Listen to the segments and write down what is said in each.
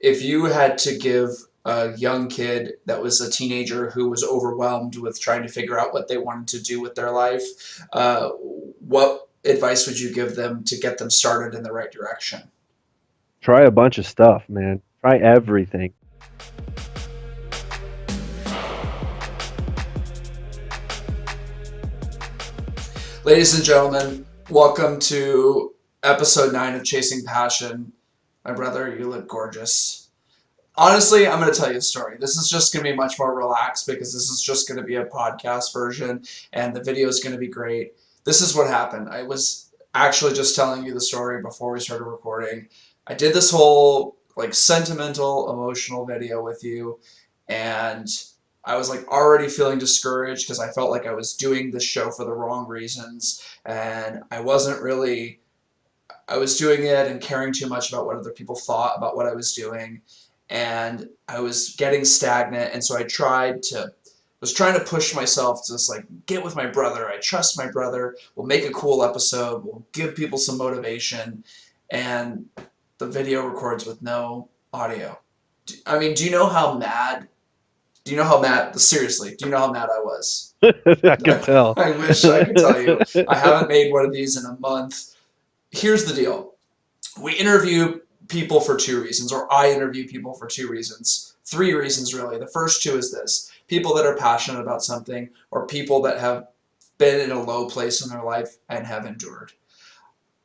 if you had to give a young kid that was a teenager who was overwhelmed with trying to figure out what they wanted to do with their life, what advice would you give them to get them started in the right direction? Try a bunch of stuff, man. Try everything. Ladies and gentlemen, welcome to episode 9 of Chasing Passion. My brother, you look gorgeous. Honestly, I'm going to tell you a story. This is just going to be much more relaxed because this is just going to be a podcast version and the video is going to be great. This is what happened. I was actually just telling you the story before we started recording. I did this whole like sentimental, emotional video with you, and I was like already feeling discouraged because I felt like I was doing this show for the wrong reasons and I wasn't really I was doing it and caring too much about what other people thought about what I was doing, and I was getting stagnant. And so I tried to was trying to push myself to just like get with my brother. I trust my brother. We'll make a cool episode. We'll give people some motivation, and the video records with no audio. I mean, do you know how mad? Do you know how mad? Seriously, do you know how mad I was? I could tell. I wish I could tell you. I haven't made one of these in a month. Here's the deal. We interview people for two reasons, or I interview people for two reasons. Three reasons, really. The first two is this: people that are passionate about something, or people that have been in a low place in their life and have endured.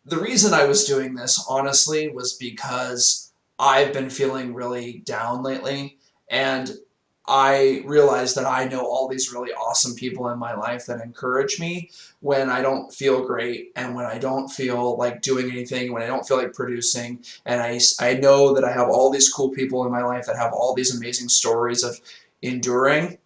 The reason I was doing this, honestly, was because I've been feeling really down lately, and I realized that I know all these really awesome people in my life that encourage me when I don't feel great and when I don't feel like doing anything, when I don't feel like producing. And I know that I have all these cool people in my life that have all these amazing stories of enduring,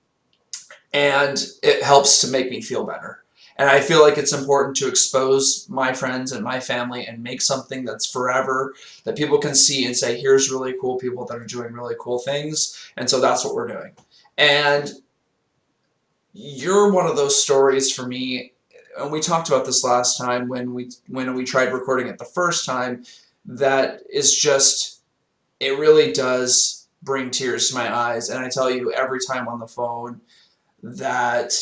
and it helps to make me feel better. And I feel like it's important to expose my friends and my family and make something that's forever that people can see and say, here's really cool people that are doing really cool things. And so that's what we're doing. And you're one of those stories for me. And we talked about this last time when we tried recording it the first time. That is just, it really does bring tears to my eyes. And I tell you every time on the phone that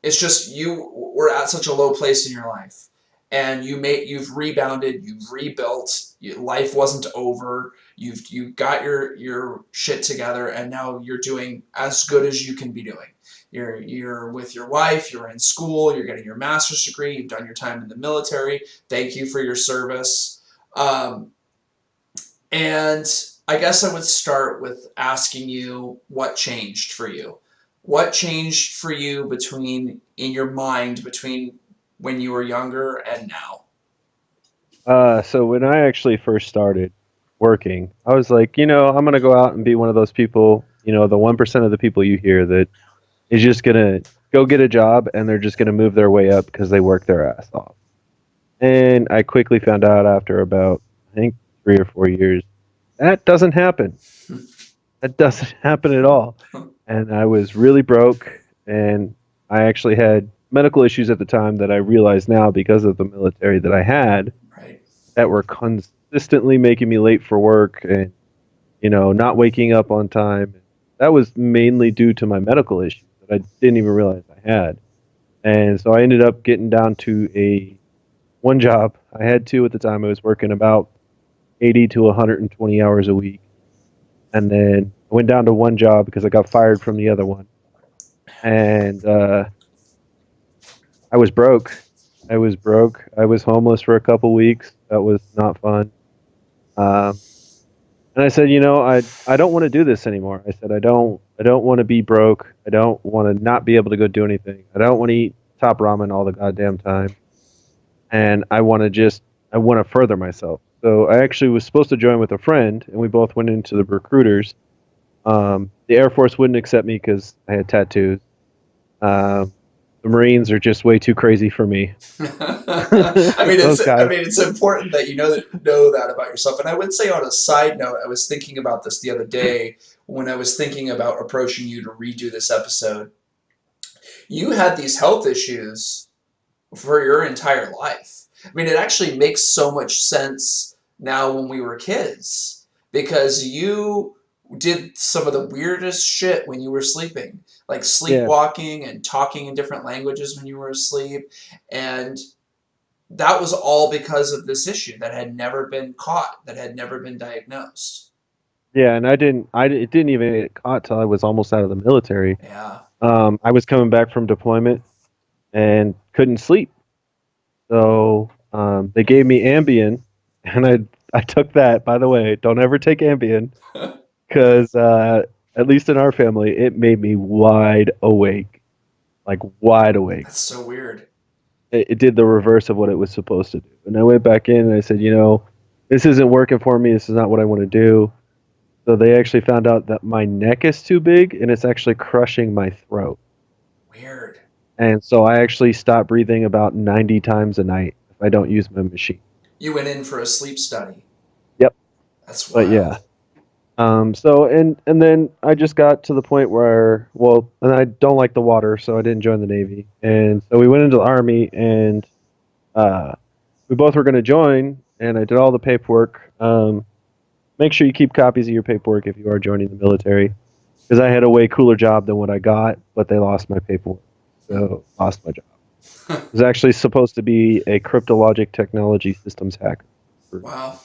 it's just you were at such a low place in your life, and you've rebounded, you've rebuilt. Life wasn't over. You got your shit together, and now you're doing as good as you can be doing. You're with your wife. You're in school. You're getting your master's degree. You've done your time in the military. Thank you for your service. Um, and I guess I would start with asking you what changed for you. What changed for you between in your mind between when you were younger and now? So when I actually first started working, I was like, I'm gonna go out and be one of those people, the 1% of the people you hear that is just gonna go get a job and they're just gonna move their way up because they work their ass off. And I quickly found out after about, I think, 3 or 4 years, that doesn't happen. That doesn't happen at all. And I was really broke, and I actually had medical issues at the time that I realize now because of the military that I had Right. that were consistently making me late for work and not waking up on time. That was mainly due to my medical issues that I didn't even realize I had. And so I ended up getting down to a one job. I had two at the time. I was working about 80 to 120 hours a week. And then I went down to one job because I got fired from the other one. And I was broke. I was broke. I was homeless for a couple weeks. That was not fun. Um, and I said, I don't want to do this anymore. I said, I don't want to be broke. I don't want to not be able to go do anything. I don't want to eat top ramen all the goddamn time. And I want to further myself. So I actually was supposed to join with a friend, and we both went into the recruiters. The Air Force wouldn't accept me because I had tattoos. Um, the Marines are just way too crazy for me. Those I guys. mean it's important that you know that about yourself. And I would say, on a side note, I was thinking about this the other day when I was thinking about approaching you to redo this episode. You had these health issues for your entire life. I mean, it actually makes so much sense now when we were kids, because you did some of the weirdest shit when you were sleeping, like Yeah. sleepwalking and talking in different languages when you were asleep. And that was all because of this issue that had never been caught, that had never been diagnosed. Yeah, and it didn't even get caught till I was almost out of the military. Yeah. I was coming back from deployment and couldn't sleep. So they gave me Ambien, and I took that. By the way, don't ever take Ambien because at least in our family, it made me wide awake, like wide awake. That's so weird. It did the reverse of what it was supposed to do. And I went back in and I said, this isn't working for me. This is not what I want to do. So they actually found out that my neck is too big and it's actually crushing my throat. Weird. And so I actually stop breathing about 90 times a night if I don't use my machine. You went in for a sleep study. Yep. That's But wild. yeah. So and then I just got to the point where, well, and I don't like the water, so I didn't join the Navy. And so we went into the Army, and uh, we both were going to join, and I did all the paperwork. Make sure you keep copies of your paperwork if you are joining the military, because I had a way cooler job than what I got, but they lost my paperwork, so lost my job. I was actually supposed to be a cryptologic technology systems hacker. Wow.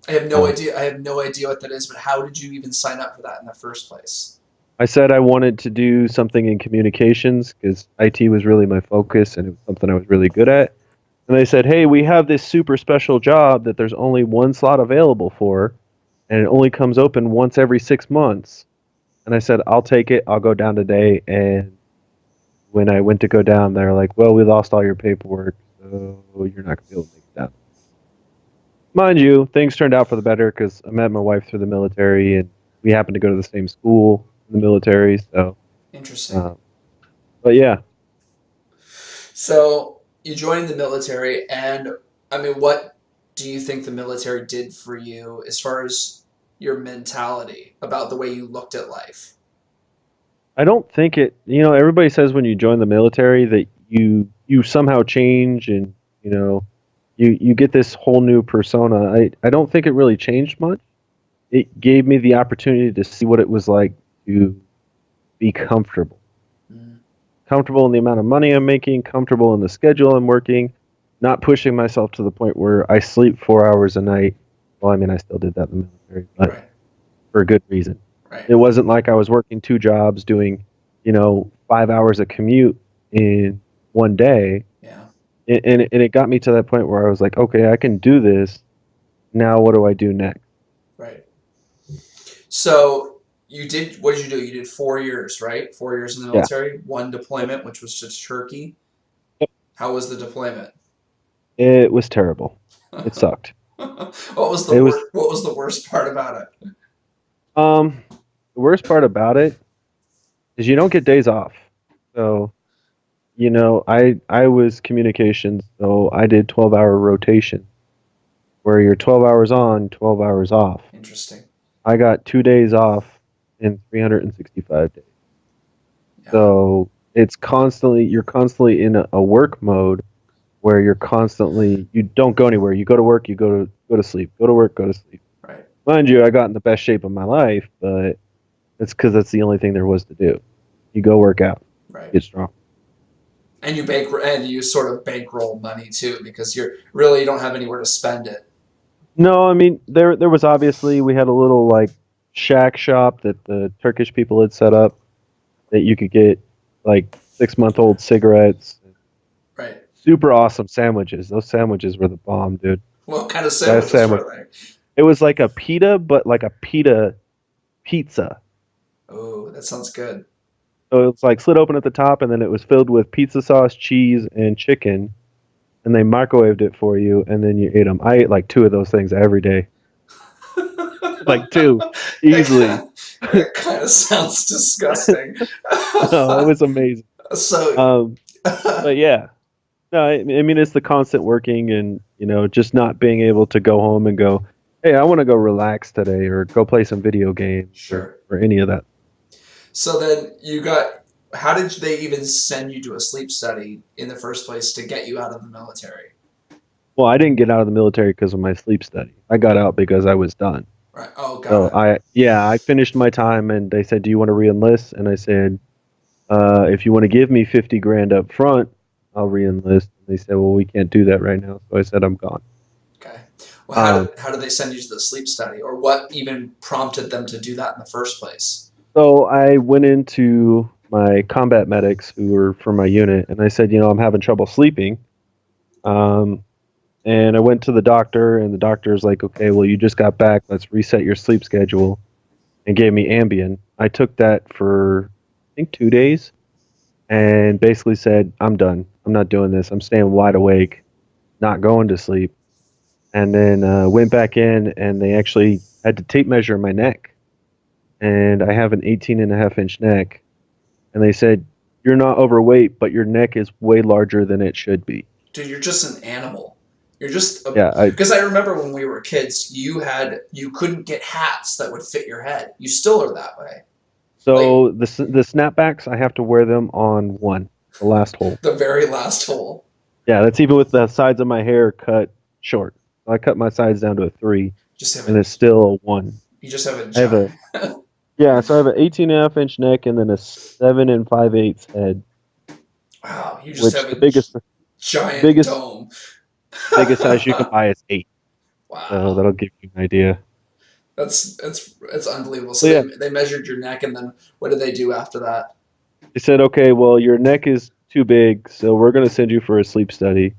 I have no Um, idea. I have no idea what that is, but how did you even sign up for that in the first place? I said I wanted to do something in communications because IT was really my focus and it was something I was really good at. And they said, hey, we have this super special job that there's only one slot available for, and it only comes open once every 6 months. And I said, I'll take it. I'll go down today. And when I went to go down, they're like, well, we lost all your paperwork, so you're not going to be able to make it down. Mind you, things turned out for the better because I met my wife through the military, and we happened to go to the same school in the military. So, Interesting. um, but yeah, So you joined the military, and I mean, what do you think the military did for you as far as your mentality about the way you looked at life? I don't think it. Everybody says when you join the military that you somehow change, and you know, you get this whole new persona. I don't think it really changed much. It gave me the opportunity to see what it was like to be Mm, comfortable in the amount of money I'm making, comfortable in the schedule I'm working, not pushing myself to the point where I sleep 4 hours a night. Well, I mean, I still did that in the military, but right, for a good reason. right. It wasn't like I was working two jobs doing, 5 hours of commute in one day. Yeah, And it got me to that point where I was like, okay, I can do this. Now, what do I do next? right. So you did, what did you do? You did 4 years, right? 4 years in the Yeah. military, one deployment, which was to Turkey. Yep. How was the deployment? It was terrible. It sucked. What was the It was, worst? What was the worst part about it? um, the worst part about it is you don't get days off. So, I was communications, so I did 12-hour rotation where you're 12 hours on, 12 hours off. Interesting. I got 2 days off in 365 days. Yeah, So you're constantly in a work mode where you don't go anywhere. You go to work, you go to sleep, go to work, go to sleep. right, Mind you, I got in the best shape of my life, but it's because that's the only thing there was to do. You go work out, right. get strong. And you sort of bankroll money too because you don't have anywhere to spend it. No, I mean there was obviously we had a little like shack shop that the Turkish people had set up that you could get like 6-month-old cigarettes, Right. super awesome sandwiches. Those sandwiches were the bomb, dude. What kind of Best sandwiches sandwich. were It was like a pita, but like a pita pizza. they? Oh, that sounds good. So it's like slit open at the top, and then it was filled with pizza sauce, cheese, and chicken. And they microwaved it for you, and then you ate them. I ate like two of those things every day, like two, easily. That kind of sounds disgusting. No, it was amazing. So, Um, but yeah, no, I mean it's the constant working, and just not being able to go home and go, hey, I want to go relax today, or go play some video games, or sure. or any of that. So then you got, how did they even send you to a sleep study in the first place to get you out of the military? Well, I didn't get out of the military because of my sleep study. I got out because I was done. Right. Oh, got So it. I finished my time, and they said, "Do you want to re-enlist?" And I said, "If you want to give me 50 grand up front, I'll re-enlist." And they said, "Well, we can't do that right now." So I said, "I'm gone." Okay. Well, Um, how did they send you to the sleep study, or what even prompted them to do that in the first place? so I went into my combat medics who were from my unit, and I said, "I'm having trouble sleeping." Um, and I went to the doctor, and the doctor's like, "Okay, well, you just got back. Let's reset your sleep schedule," and gave me Ambien. I took that for I think 2 days, and basically said, "I'm done. I'm not doing this. I'm staying wide awake, not going to sleep." And then went back in, and they actually had to tape measure my neck, and I have an 18 and a half inch neck, and they said, "You're not overweight, but your neck is way larger than it should be." Dude, you're just an animal. You're just Yeah, I because I remember when we were kids, you couldn't get hats that would fit your head. You still are that way. Like so the snapbacks I have to wear them on one, the last hole. the very last hole. Yeah, that's even with the sides of my hair cut short. I cut my sides down to a 3, Just have and a it's still a 1. you just have a I have giant. a Yeah, so I have an 18 and a half inch neck and then a 7 and 5/8 head, Wow, you just which have a the giant biggest dome. biggest size you can buy is 8. So Wow, that'll give you an idea. that's unbelievable. So So yeah, they measured your neck, and then what did they do after that? they said, okay, well your neck is too big, so we're gonna send you for a sleep study.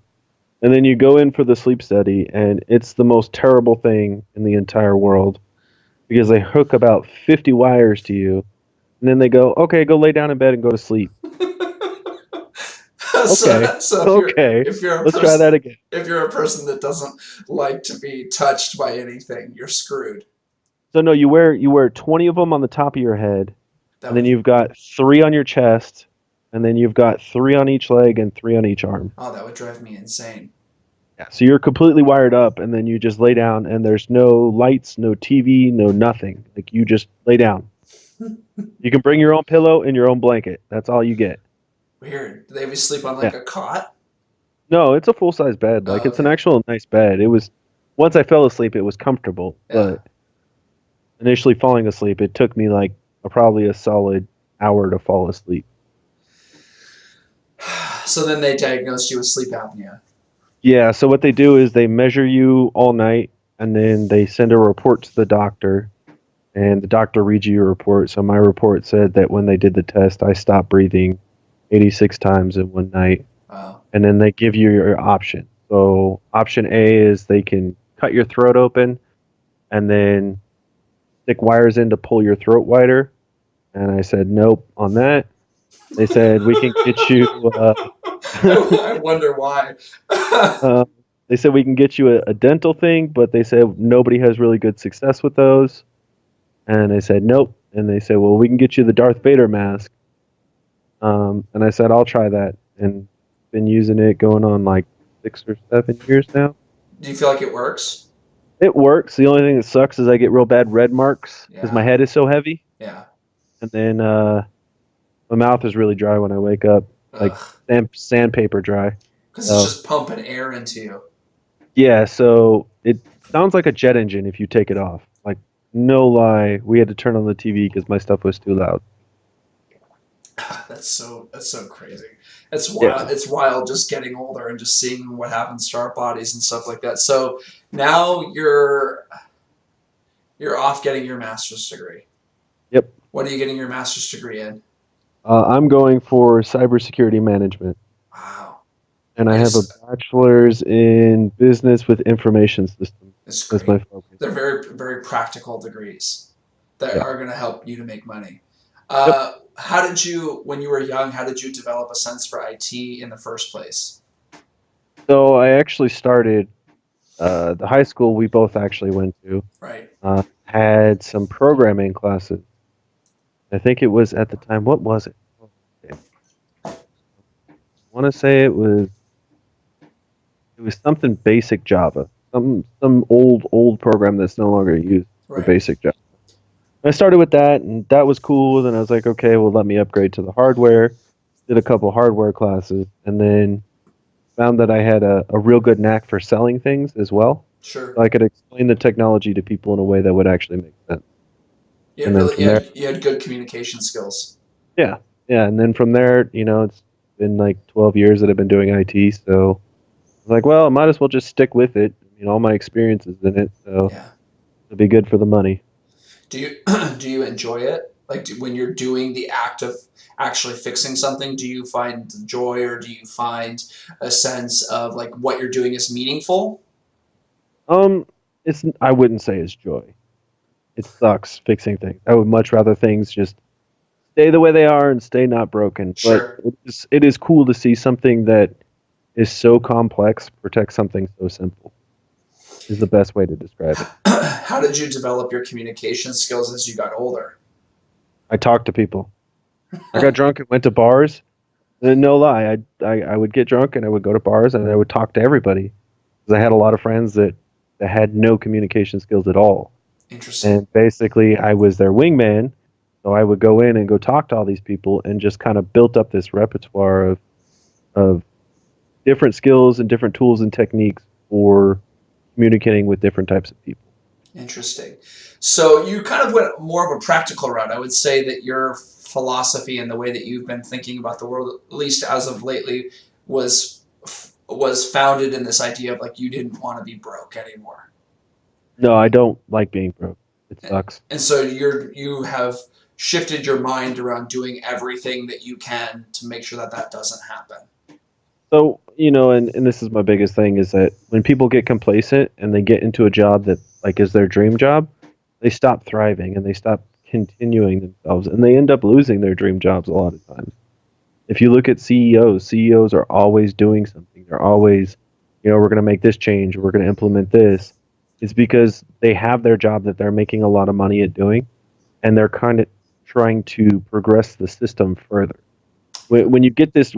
And then you go in for the sleep study, and it's the most terrible thing in the entire world because they hook about 50 wires to you, and then they go, okay, go lay down in bed and go to sleep. Okay, So okay, if you're a let's try that person again. if you're a person that doesn't like to be touched by anything, you're screwed. So no, you wear 20 of them on the top of your head, That and then would you've got 3 on your chest, and then you've got 3 on each leg and 3 on each arm. oh that would drive me insane. Yeah. So you're completely wired up, and then you just lay down, and there's no lights, no TV, no nothing. Like you just lay down. You can bring your own pillow and your own blanket. That's all you get. Weird. Do they ever sleep on Yeah. like a cot? No, it's a full size bed. Like Oh, it's an okay. actual nice bed. It was once I fell asleep, it was comfortable, Yeah. but initially falling asleep, it took me like probably a solid hour to fall asleep. So then they diagnosed you with sleep apnea. Yeah, so what they do is they measure you all night and then they send a report to the doctor and the doctor reads you your report. So my report said that when they did the test, I stopped breathing 86 times in one night. Wow. And then they give you your option. So option A is they can cut your throat open and then stick wires in to pull your throat wider. And I said nope on that. They said we can get you I wonder why. Uh, they said we can get you a dental thing, but they said nobody has really good success with those. And I said nope. And they said, well, we can get you the Darth Vader mask. And I said I'll try that, and been using it going on like 6 or 7 years now. Do you feel like it works? It works. The only thing that sucks is I get real bad red marks because my Yeah. head is so heavy, Yeah. and then my mouth is really dry when I wake up, like Ugh. sandpaper dry. Because it's So just pumping air into you. yeah, so it sounds like a jet engine if you take it off. Like, no lie, we had to turn on the TV because my stuff was too loud. That's so crazy. It's Yeah. wild. It's wild just getting older and just seeing what happens to our bodies and stuff like that. So now you're off getting your master's degree. Yep. What are you getting your master's degree in? I'm going for cybersecurity management, Wow. and I have a Yes, bachelor's in business with information systems. it's That's my great. focus. They're very practical degrees that Yeah. are going to help you to make money. Yep. How did you, when you were young, how did you develop a sense for IT in the first place? So I actually started the high school we both actually went to. Right. Had some programming classes. I think it was at the time. What was it? I want to say it was something basic Java, some old program that's no longer used for Right. basic Java. I started with that, and that was cool. Then I was like, okay, well, let me upgrade to the hardware. Did a couple hardware classes, and then found that I had a real good knack for selling things as well. Sure. So I could explain the technology to people in a way that would actually make sense. And then from there, You had good communication skills. yeah, yeah, and then from there, it's been like 12 years that I've been doing IT, so I was like, well, I might as well just stick with it. All my experiences in it, so Yeah. it'll be good for the money. Do you do you enjoy it? Like when you're doing the act of actually fixing something, do you find joy or do you find a sense of like what you're doing is meaningful? Um, I wouldn't say it's joy. It sucks fixing things. I would much rather things just stay the way they are and stay not broken. But Sure. it is cool to see something that is so complex protect something so simple. Is the best way to describe it. How did you develop your communication skills as you got older? I talk to people. I got drunk and went to bars. And no lie, I would get drunk and I would go to bars and I would talk to everybody because I had a lot of friends that had no communication skills at all. Interesting. And basically, I was their wingman. So I would go in and go talk to all these people and just kind of built up this repertoire of different skills and different tools and techniques for communicating with different types of people. Interesting. So you kind of went more of a practical route. I would say that your philosophy and the way that you've been thinking about the world, at least as of lately, was was founded in this idea of like you didn't want to be broke anymore. No, I don't like being broke. It sucks. And so you have shifted your mind around doing everything that you can to make sure that that doesn't happen. So, and this is my biggest thing is that when people get complacent and they get into a job that like is their dream job, they stop thriving and they stop continuing themselves and they end up losing their dream jobs a lot of times. If you look at CEOs, CEOs are always doing something. They're always, we're going to make this change, we're going to implement this. It's because they have their job that they're making a lot of money at doing and they're kind of trying to progress the system further. When you get this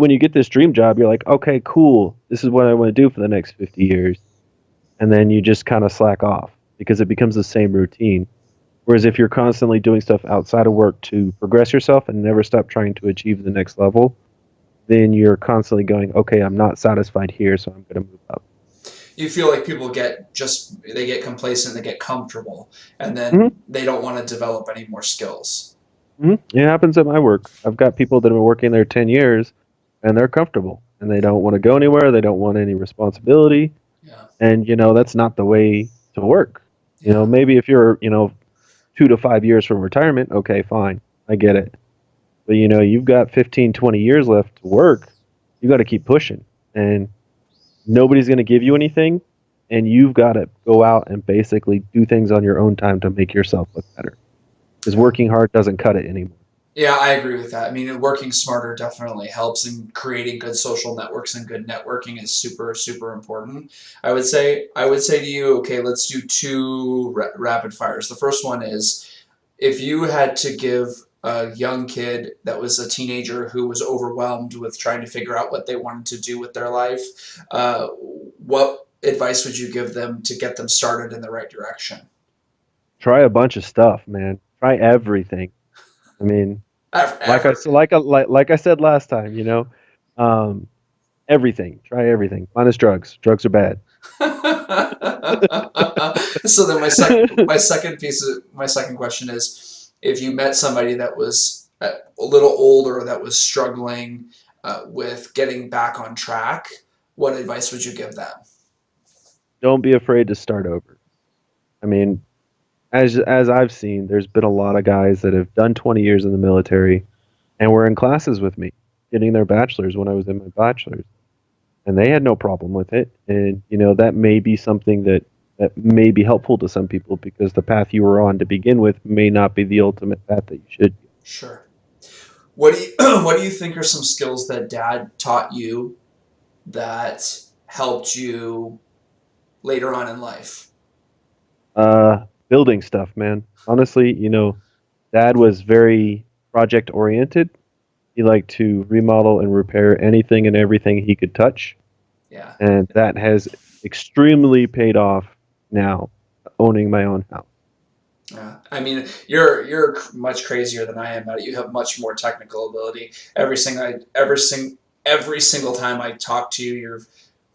dream job, you're like, okay, cool. This is what I want to do for the next 50 years. And then you just kind of slack off because it becomes the same routine. Whereas if you're constantly doing stuff outside of work to progress yourself and never stop trying to achieve the next level, then you're constantly going, okay, I'm not satisfied here, so I'm going to move up. You feel like people they get complacent, they get comfortable, and hmm then they don't want to develop any more skills. It happens at my work. I've got people that have been working there 10 years and they're comfortable and they don't want to go anywhere. They don't want any responsibility. Yeah, And, that's not the way to work. yeah, Maybe if you're, 2 to 5 years from retirement, okay, fine. I get it. But, you've got 15, 20 years left to work. You got to keep pushing. And nobody's going to give you anything. And you've got to go out and basically do things on your own time to make yourself look better. Because yeah. working hard doesn't cut it anymore. Yeah, I agree with that. I mean, working smarter definitely helps, and creating good social networks and good networking is super, super important. I would say to you, okay, let's do two rapid fires. The first one is if you had to give a young kid that was a teenager who was overwhelmed with trying to figure out what they wanted to do with their life, what advice would you give them to get them started in the right direction? Try a bunch of stuff, man. Try everything. I mean, like I Ever. said, like I said last time, um, everything. Try everything. Minus drugs. Drugs are bad. So then my second question is if you met somebody that was a little older that was struggling with getting back on track, what advice would you give them? Don't be afraid to start over. I mean, as I've seen, there's been a lot of guys that have done 20 years in the military and were in classes with me, getting their bachelor's when I was in my bachelor's, and they had no problem with it. And that may be something that may be helpful to some people because the path you were on to begin with may not be the ultimate path that you should be. Sure. What do you think are some skills that dad taught you that helped you later on in life? Building stuff, man. Honestly, Dad was very project oriented. He liked to remodel and repair anything and everything he could touch, Yeah. and that has extremely paid off now, owning my own house. Yeah, I mean, you're much crazier than I am at it. You have much more technical ability. Every single time I talk to you, you're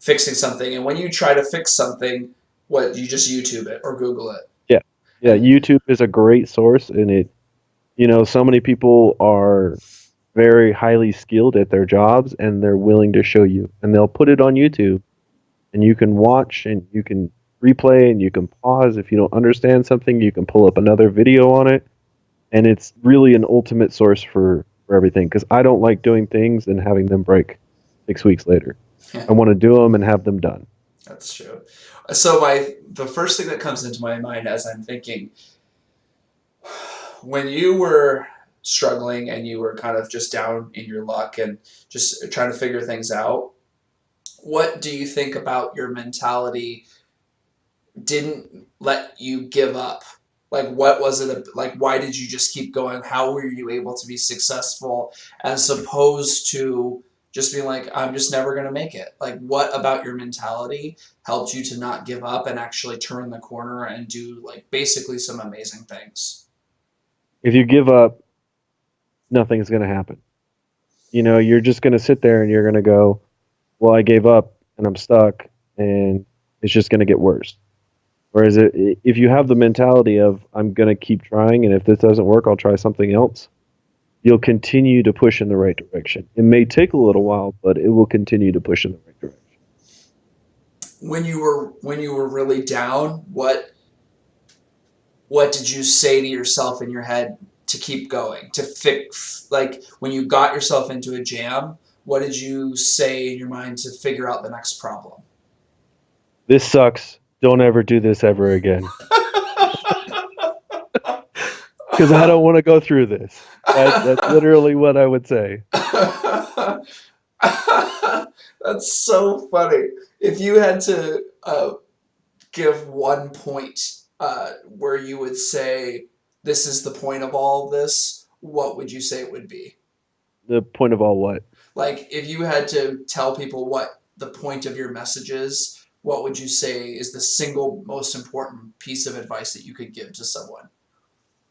fixing something, and when you try to fix something, What, you just YouTube it or Google it? Yeah. Yeah, And YouTube is a great source, and so many people are very highly skilled at their jobs, and they're willing to show you, and they'll put it on YouTube, and you can watch, and you can replay, and you can pause. If you don't understand something, you can pull up another video on it, and it's really an ultimate source for everything, because I don't like doing things and having them break 6 weeks later. I want to do them and have them done. that's true. So the first thing that comes into my mind as I'm thinking, when you were struggling and you were kind of just down in your luck and just trying to figure things out, what do you think about your mentality didn't let you give up? Like, what was it? Like, why did you just keep going? How were you able to be successful as opposed to just being like, I'm just never going to make it? Like, what about your mentality helped you to not give up and actually turn the corner and do, like, basically some amazing things? If you give up, nothing's going to happen. You're just going to sit there and you're going to go, well, I gave up and I'm stuck, and it's just going to get worse. Whereas if you have the mentality of, I'm going to keep trying, and if this doesn't work, I'll try something else, you'll continue to push in the right direction. It may take a little while, but it will continue to push in the right direction. When you were really down, what did you say to yourself in your head to keep going, to fix, like when you got yourself into a jam, what did you say in your mind to figure out the next problem? This sucks. Don't ever do this ever again. Because I don't want to go through this. That's literally what I would say. That's so funny. If you had to give one point where you would say this is the point of all of this, what would you say it would be? The point of all what? Like, if you had to tell people what the point of your message is, what would you say is the single most important piece of advice that you could give to someone?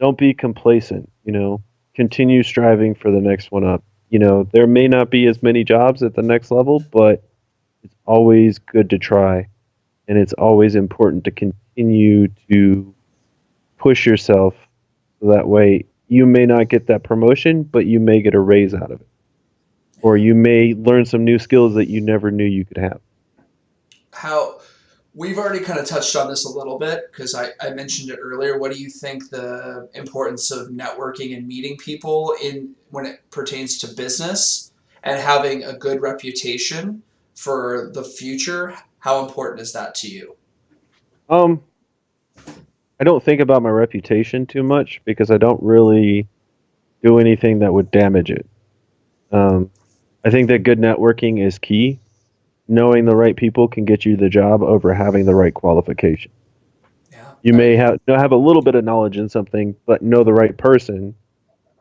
Don't be complacent. Continue striving for the next one up. There may not be as many jobs at the next level, but it's always good to try, and it's always important to continue to push yourself, so that way you may not get that promotion, but you may get a raise out of it, or Yeah. you may learn some new skills that you never knew you could have. How we've already kind of touched on this a little bit because I mentioned it earlier. What do you think the importance of networking and meeting people in when it pertains to business and having a good reputation for the future? How important is that to you? um I don't think about my reputation too much, because I don't really do anything that would damage it. um, I think that good networking is key. Knowing the right people can get you the job over having the right qualification. Yeah, You I may agree. have a little bit of knowledge in something, but know the right person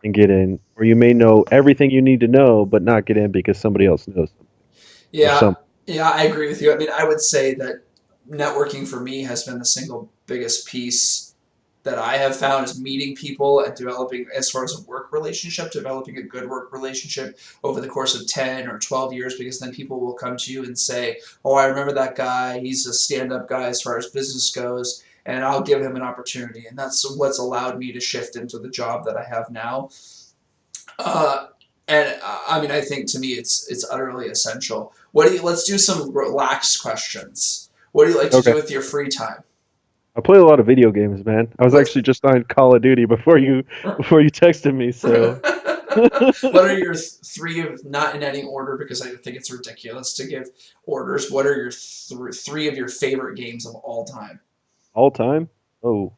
and get in, or you may know everything you need to know, but not get in because somebody else knows something or Yeah, some. yeah, I agree with you. I mean, I would say that networking for me has been the single biggest piece that I have found is meeting people and developing, as far as a work relationship, developing a good work relationship over the course of 10 or 12 years, because then people will come to you and say, oh, I remember that guy. He's a stand up guy as far as business goes. And I'll give him an opportunity. And that's what's allowed me to shift into the job that I have now. Uh, and I mean, I think to me, it's utterly essential. What do you? Let's do some relaxed questions. What do you like to do Okay. with your free time? I play a lot of video games, man. I was What's actually just on Call of Duty before you texted me, so. what are your three of, not in any order because I think it's ridiculous to give orders. What are your three of your favorite games of all time? All time? Oh.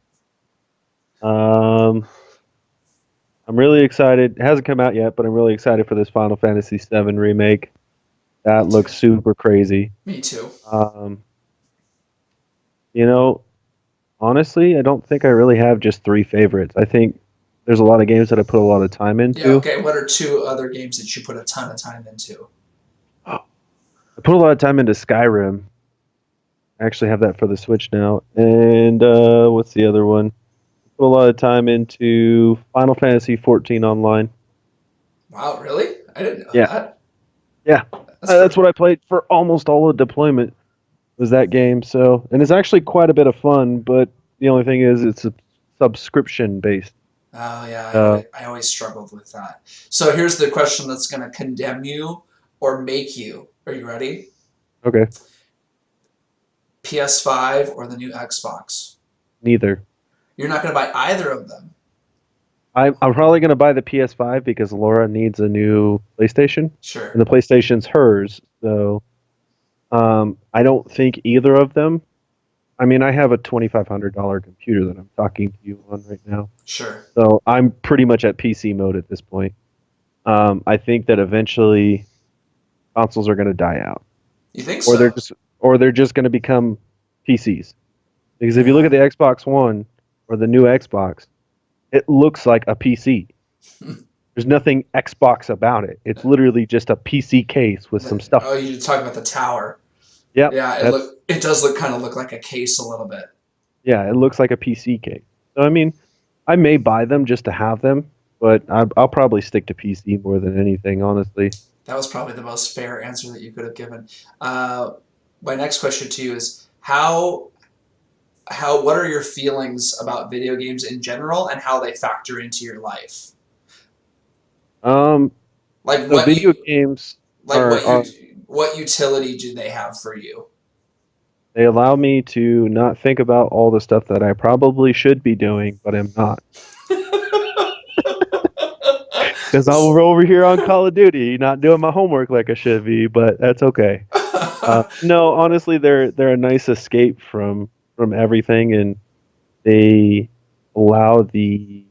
Um I'm really excited. It hasn't come out yet, but I'm really excited for this Final Fantasy VII remake. Me That too. looks super crazy. Me too. Um, you know, Honestly, I don't think I really have just three favorites. I think there's a lot of games that I put a lot of time Yeah. into. Okay. What are two other games that you put a ton of time into? I put a lot of time into Skyrim. I actually have that for the Switch now. And what's the other one? Put a lot of time into Final Fantasy 14 online. Wow. Really? I didn't know Yeah, that. yeah. That's That's pretty. what I played for almost all of deployment. was that game. So, and it's actually quite a bit of fun, but the only thing is it's a subscription based. Oh yeah, Uh, I always struggled with that. So here's the question that's going to condemn you or make you. Are you ready? okay, PS5 or the new Xbox? neither. You're not going to buy either of them. I'm probably going to buy the PS5 because Laura needs a new PlayStation, and Sure. the PlayStation's hers. So I don't think either of them. I mean, I have a $2,500 computer that I'm talking to you on right now, Sure. so I'm pretty much at PC mode at this point. I think that eventually consoles are going to die out, You think or they're so? just or they're just going to become PCs. Because if you look Yeah. at the Xbox One or the new Xbox, it looks like a PC. There's nothing Xbox about it. It's literally just a PC case with some stuff. Oh, you're talking about the tower. Yep, Yeah, that's it does look kind of look like a case a little bit. yeah, it looks like a PC case. So I mean, I may buy them just to have them, but I'll probably stick to PC more than anything, honestly. That was probably the most fair answer that you could have given. Uh, my next question to you is how what are your feelings about video games in general and how they factor into your life? Um, Like so what video you games like are what utility do they have for you? they allow me to not think about all the stuff that I probably should be doing, but am not. Because I'm over here on Call of Duty, not doing my homework like I should be, but that's okay. No, honestly, they're a nice escape from everything, and they allow the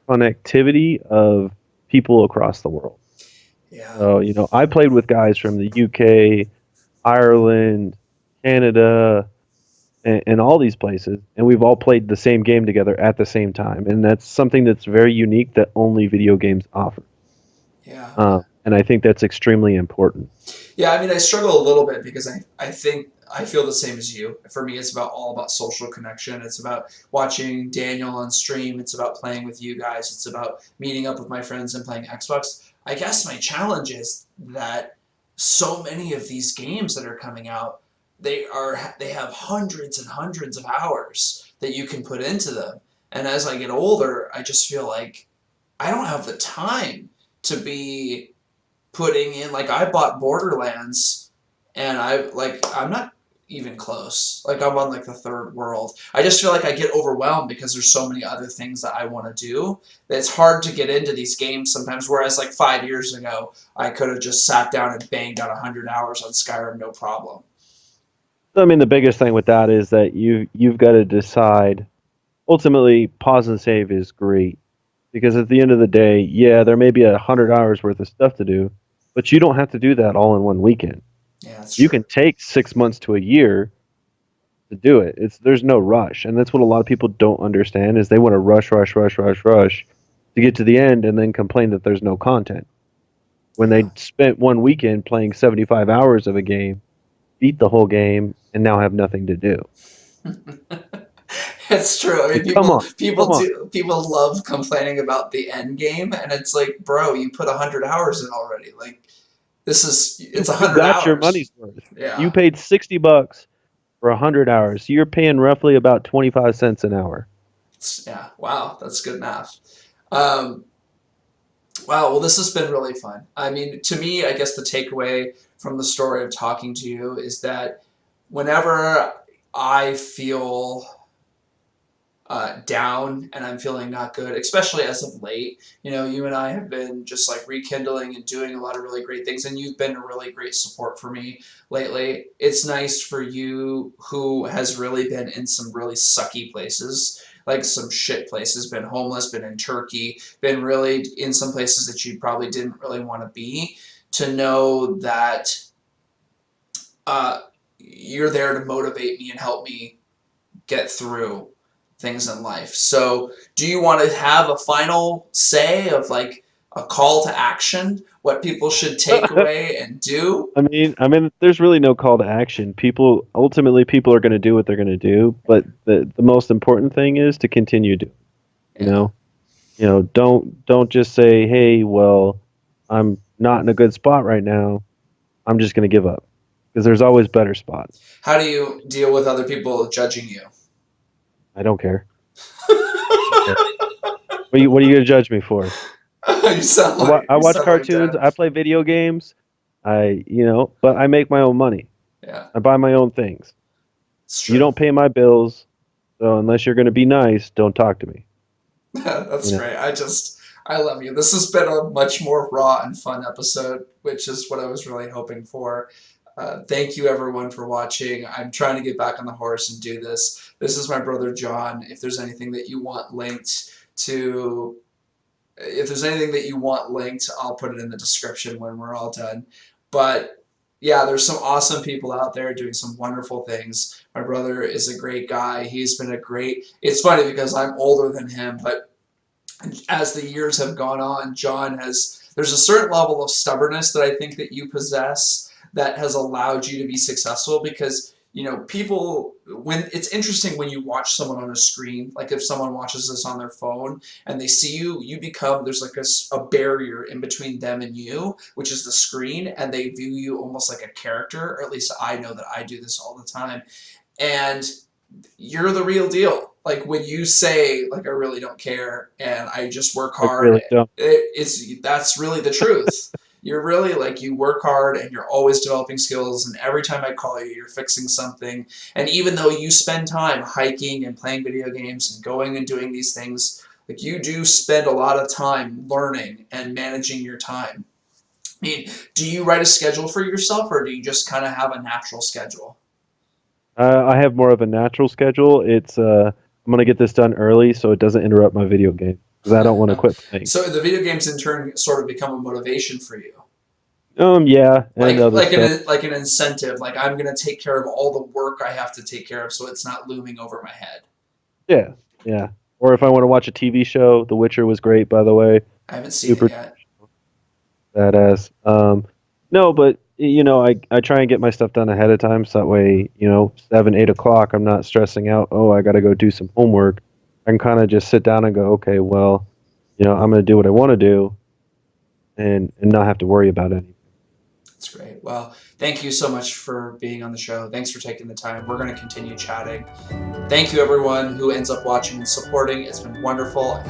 connectivity of people across the world. Yeah. So, I played with guys from the UK, Ireland, Canada, and all these places, and we've all played the same game together at the same time, and that's something that's very unique that only video games offer. Yeah. And I think that's extremely important. Yeah, I mean, I struggle a little bit because I think I feel the same as you. For me, it's about all about social connection. It's about watching Daniel on stream. It's about playing with you guys. It's about meeting up with my friends and playing Xbox. I guess my challenge is that so many of these games that are coming out, they have hundreds and hundreds of hours that you can put into them. And as I get older, I just feel like I don't have the time to be putting in like I bought Borderlands and I'm not even close. Like I'm on like the third world. I just feel like I get overwhelmed because there's so many other things that I want to do. That it's hard to get into these games sometimes. Whereas like 5 years ago, I could have just sat down and banged out 100 hours on Skyrim, no problem. So, I mean, the biggest thing with that is that you've got to decide. Ultimately, pause and save is great because at the end of the day, yeah, there may be 100 hours worth of stuff to do, but you don't have to do that all in one weekend. Yeah, that's You true. can take 6 months to a year to do it. There's no rush, and that's what a lot of people don't understand is they want to rush, rush, rush, rush, rush to get to the end and then complain that there's no content when they Yeah. spent one weekend playing 75 hours of a game, beat the whole game, and now have nothing to do. It's true. I mean, Like, come on, come on. people love complaining about the end game, and it's like, bro, you put 100 hours in already. Like it's You a you hundred got your hours. money's worth. You Yeah. paid $60 for 100 hours. You're paying roughly about 25 cents an hour. Yeah. Wow, that's good math. Um, wow. Well, this has been really fun. I mean, to me, I guess the takeaway from the story of talking to you is that whenever I feel down and I'm feeling not good, especially as of late. You know, you and I have been just like rekindling and doing a lot of really great things, and you've been a really great support for me lately. It's nice for you who has really been in some really sucky places, like some shit places, been homeless, been in Turkey, been really in some places that you probably didn't really want to be, to know that uh, you're there to motivate me and help me get through things in life. So, do you want to have a final say of like a call to action, what people should take away and do? I mean, there's really no call to action. People are going to do what they're going to do, but the most important thing is to continue doing. You Yeah. know, don't just say, "Hey, well, I'm not in a good spot right now. I'm just going to give up." because there's always better spots. How do you deal with other people judging you? I don't care. Okay. What are you gonna judge me for? You sound like I you watch sound like cartoons. Dad. I play video games. But I make my own money. Yeah, I buy my own things. it's You true. don't pay my bills, so unless you're going to be nice, don't talk to me. That's You know, great. I love you. This has been a much more raw and fun episode, which is what I was really hoping for. Thank you everyone for watching. I'm trying to get back on the horse and do this. This is my brother John. To, if there's anything that you want linked, I'll put it in the description when we're all done. But yeah, there's some awesome people out there doing some wonderful things. My brother is a great guy. He's been a great. It's funny because I'm older than him, but as the years have gone on, John has. There's a certain level of stubbornness that I think that you possess that has allowed you to be successful because people when it's interesting when you watch someone on a screen, like if someone watches this on their phone and they see you, you become there's like a barrier in between them and you, which is the screen, and they view you almost like a character, or at least I know that I do this all the time. And you're the real deal. Like when you say like I really don't care and I just work I hard, really don't. that's really the truth. You're really like you work hard and you're always developing skills, and every time I call you you're fixing something. And even though you spend time hiking and playing video games and going and doing these things, like you do spend a lot of time learning and managing your time. I mean, do you write a schedule for yourself or do you just kind of have a natural schedule? I have more of a natural schedule. I'm going to get this done early so it doesn't interrupt my video game because I don't want to quit playing. So the video games in turn sort of become a motivation for you, Yeah, and other stuff. like an incentive. Like I'm gonna take care of all the work I have to take care of, so it's not looming over my head. Yeah, yeah. Or if I want to watch a TV show, The Witcher was great, by the way. I haven't seen it Super yet. badass. No, but I try and get my stuff done ahead of time, so that way, 7, 8 o'clock, I'm not stressing out. Oh, I got to go do some homework. I can kind of just sit down and go, okay, well, I'm going to do what I want to do, and not have to worry about anything. That's great. Well, thank you so much for being on the show. Thanks for taking the time. We're going to continue chatting. Thank you, everyone who ends up watching and supporting. It's been wonderful.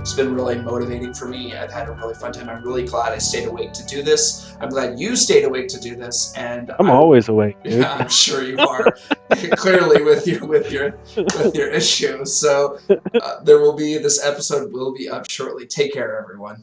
It's been really motivating for me. I've had a really fun time. I'm really glad I stayed awake to do this. I'm glad you stayed awake to do this. And I'm always awake, dude. yeah, I'm sure you are. Clearly, with your issue. So this episode will be up shortly. Take care, everyone.